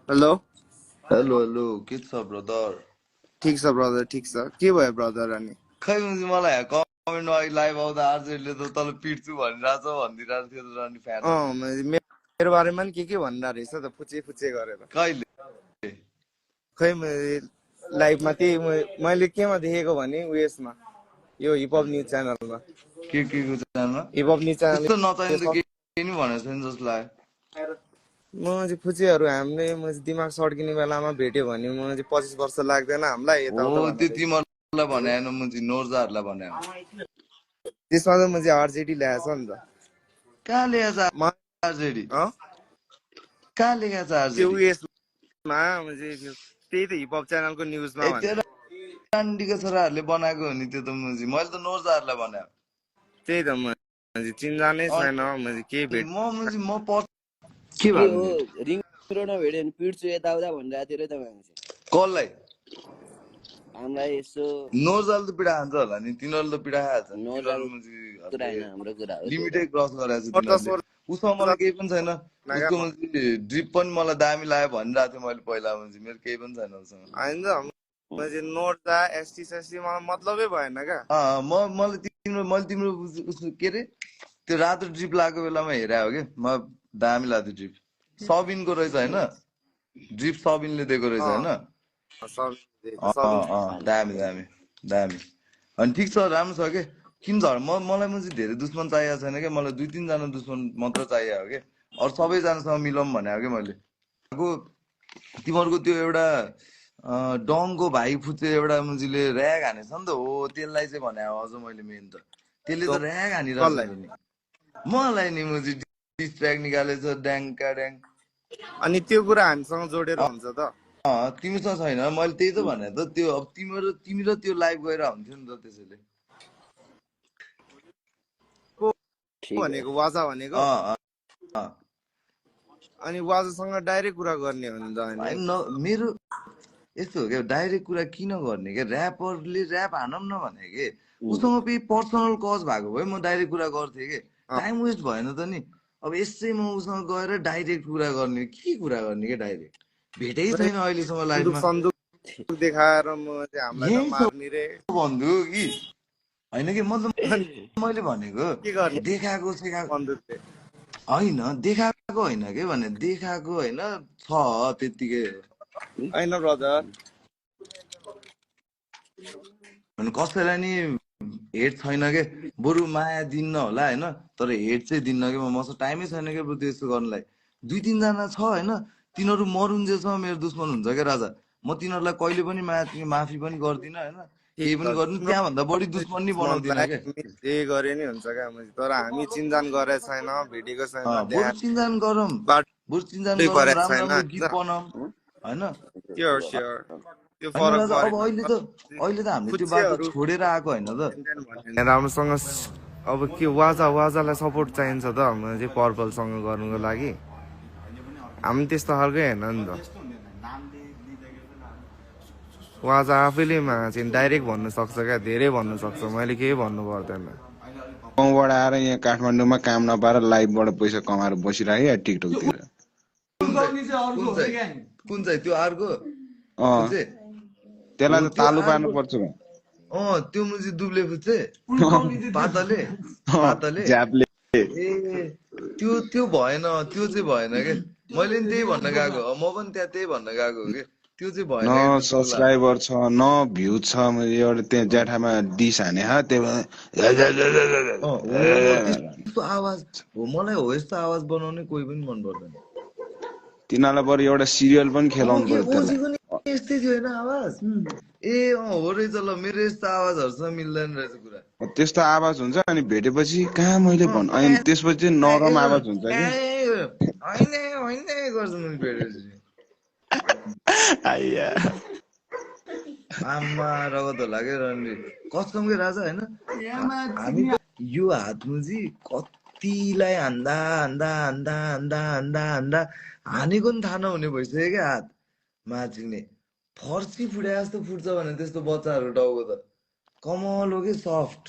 Hello hello hello के छ brother? ठीक छ ब्रदर ठीक छ के भयो ब्रदर अनि खै मलाई कमेन्टमा अहिले लाइभ आउँदा आर्जेले त तल पिट्छु भनिरहेछ भनिदिरहेको थियो त अनि फ्यानहरूले मेरो बारेमा नि के भनिरहेको रहेछ त फुचे फुचे गरेर कहिले खै लाइभमा त्यही मैले केमा देखेको भने उयसमा यो हिपहप न्युज च्यानलमा के को च्यानलमा हिपहप न्युज च्यानल त्यस्तो नचाहिने त केही नि भनेको छैन जस्तो लाग्यो। म चाहिँ फुचेहरू हामीले दिमाग सड्किने बेलामा भेट्यो भने म चाहिँ 25 वर्ष लाग्दैन हामीलाई हो यताउता त्यो भनेर तिमीहरूलाई भने होइन म चाहिँ नोर्जाहरूलाई भने त्यसमा चाहिँ म चाहिँ आरजेडी ल्याएछ नि त कहाँ लेखेको छ म आरजेडी? अ कहाँ लेखेको छ त्यो आरजेडी? उयसमा त्यही त हिपहप च्यानलको न्युजमा ए भने तेरो आन्टीको छोराहरूले बनाएको हो नि त्यो त मैले त नोर्जाहरूलाई भने त्यही त म चिन्जानै छैन के भेट म के के भएको हो थियो रिङ रोडमा भेट्यो भने पिट्छु यताउता भनिरहेको थियो र त मान्छे कसलाई? हामीलाई यसो नोर्जाल त पिडा खान्छ होला नि, तिनीहरूले त पिडा खाइहाल्छ नि, नजाल कुरा होइन हाम्रो कुरा हो त्यो लिमिटै क्रस गरेको छ सोध्दा तिनीहरूले। सोध्दा उसँग मलाई केही पनि छैन, उसको होइन ड्रिप पनि मलाई दामी लाग्यो भनिरहेको थिएँ मैले पहिला, मेरो केही पनि छैन उसँग। नोट एसटी सेस्टी मलाई मतलबै भएन क्या मैले तिम्रो उसको के अरे त्यो रातो ड्रिप लगाएको बेलामा हेरे हो कि दामी लाग्यो ड्रिप। सबिनको रहेछ होइन, ड्रिप सबिनले दिएको रहेछ होइन। दामी दामी दामी अनि ठिक छ, राम्रो छ के किन झर मलाई चाहिँ धेरै दुश्मन चाहिएको छैन क्या, मलाई 2-3 जना दुश्मन मात्र चाहिएको हो कि, अरू सबैजनासँग मिलाउँ भने हो कि मैले। तिमीहरूको त्यो एउटा डङको भाइ फुच्चे एउटा मुजीले ऱ्याग हानेछ नि त, हो त्यसलाई चाहिँ भने अझ मैले मेन त त्यसले त ऱ्याग हानिरहेछ नि मलाई नि मुजी डिस्ट्र्याक्ट निकालेछ ड्याङका ड्याङ। अनि त्यो कुरा हामीसँग जोडेर हुन्छ त तिमीसँग छैन, मैले त्यही त भने त त्यो अब तिमी र त्यो लाइभ गएर हुन्थ्यो नि त त्यसैले। भनेको वाजा भनेको अनि वाजासँग डाइरेक्ट कुरा गर्ने हो नि त मेरो यस्तो हो क्या, डाइरेक्ट कुरा किन गर्ने क्या, ऱ्यापरले ऱ्याप हानौँ न भने के उसँग फेरि पर्सनल कज भएको भए म डाइरेक्ट कुरा गर्थेँ कि, टाइम वेस्ट भएन त नि। अब यसै म उसँग गएर डाइरेक्ट कुरा गर्ने, के कुरा गर्ने क्या, डाइरेक्ट भेटै छैन अहिलेसम्म लाइफमा। सन्दुक देखाएर हामीलाई त मार्ने रे बन्धु कि होइन कि मतलब मैले भनेको देखाएको होइन, देखाएको होइन के भने देखाएको होइन छ त्यतिकै होइन ब्रदर कसैलाई नि हेट छैन के, बरु माया दिन्न होला होइन, तर हेट चाहिँ दिन्न कि मसँग टाइमै छैन क्या बरु त्यस्तो गर्नलाई। 2-3 जना छ होइन, तिनीहरू मरुन्जेलसम्म मेरो दुश्मन हुन्छ क्या राजा। म तिनीहरूलाई कहिले पनि माफी पनि गर्दिनँ होइन, केही पनि गर्दिनँ, त्यहाँभन्दा बढी दुश्मन नि बनाउँदिनँ क्या। जे गरे नि हुन्छ क्या तर हामी चिन्जान गरेको छैन भेटेको छैन बरु चिन्जान गरौँ, बरु चिन्जान गरौँ, राम्रो राम्रो गीत बनाऊँ होइन। अब अहिले त हामीले त्यो बाटो छोडेर आएको होइन त। राम्रोसँग अब के वाजालाई सपोर्ट चाहिन्छ त हाम्रो चाहिँ पर्पलसँग गर्नुको लागि, हामी त्यस्तो खालकै होइन नि त। वाजा आफैले चाहिँ डाइरेक्ट भन्नु सक्छ क्या, धेरै भन्नु सक्छ, मैले केही भन्नु पर्दैन। गाउँबाट आएर यहाँ काठमाडौँमा काम नपाएर लाइभबाट पैसा कमाएर बसिरहे टिकटकतिर। कुन चाहिँ त्यो अर्को त्यसलाई त तालु पार्नु पर्छ। त्यो मुजी दुब्ले फुच्चे पातले ए त्यो भएन, त्यो चाहिँ भएन के, मैले नि त्यही भन्न गएको, म पनि त्यहाँ त्यही भन्न गएको हो कि त्यो चाहिँ भएन। न सब्सक्राइबर छ न भ्यू छ, एउटा त्यहाँ ज्याठामा डिस हाने त्यस्तो आवाज हो, मलाई हो यस्तो आवाज बनाउने कोही पनि मन पर्दैन। तिनीहरूलाई बरु एउटा सिरियल पनि खेलाउनु पर्यो। यस्तै थियो होइन आवाज, ए हो रहेछ, ल मेरो यस्तो आवाजहरूसँग मिल्दैन रहेछ कुरा। त्यस्तो आवाज हुन्छ अनि भेटेपछि कहाँ मैले भन्, अनि त्यसपछि नरम आवाज हुन्छ कि आमा रगत होला क्या रणवीर कसमकै राजा होइन। हामी यो हात मुजी कतिलाई हान्दा हान्दा हान्दा हान्दा हान्दा हान्दा हानेको नि थाहा नहुने भइसक्यो क्या हात माछिने। फर्सी फुटे जस्तो फुट्छ भने त्यस्तो बच्चाहरू टाउको त कमल हो कि सफ्ट।